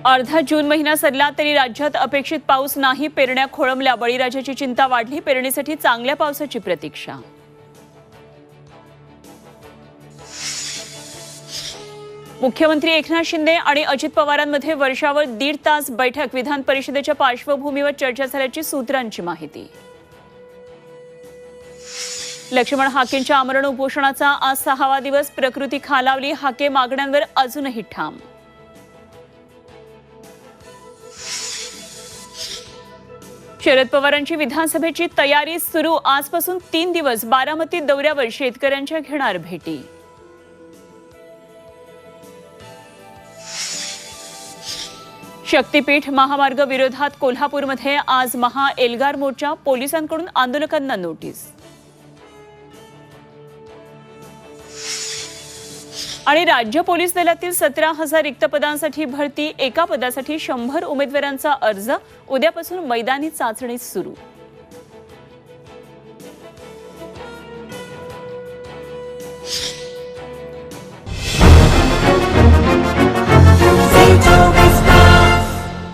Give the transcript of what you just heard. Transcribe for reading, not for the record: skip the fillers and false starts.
अर्धा जून महिना सरला तरी राज्यात अपेक्षित पाऊस नाही, पेरण्या खोळंबल्या, बळीराजाची चिंता वाढली, पेरणीसाठी चांगल्या पावसाची प्रतीक्षा. मुख्यमंत्री एकनाथ शिंदे आणि अजित पवारांमध्ये वर्षावर 1.5 तास बैठक, विधान परिषदेच्या पार्श्वभूमीवर चर्चा झाल्याची सूत्रांची माहिती. लक्ष्मण हाकेंच्या आमरण उपोषणाचा आज 6वा दिवस, प्रकृती खालावली, हाके मागण्यांवर अजूनही ठाम. शरद पवारांची विधानसभेची तयारी सुरू, आजपासून 3 दिवस बारामती दौऱ्यावर शेतकऱ्यांच्या घेणार भेटी. शक्तीपीठ महामार्ग विरोधात कोल्हापूरमध्ये आज महा एल्गार मोर्चा, पोलिसांकडून आंदोलकांना नोटीस. आणि राज्य पोलीस दलातील 17,000 रिक्त पदांसाठी भरती, एका पदासाठी 100 उमेदवारांचा अर्ज, उद्यापासून मैदानी चाचणी सुरू.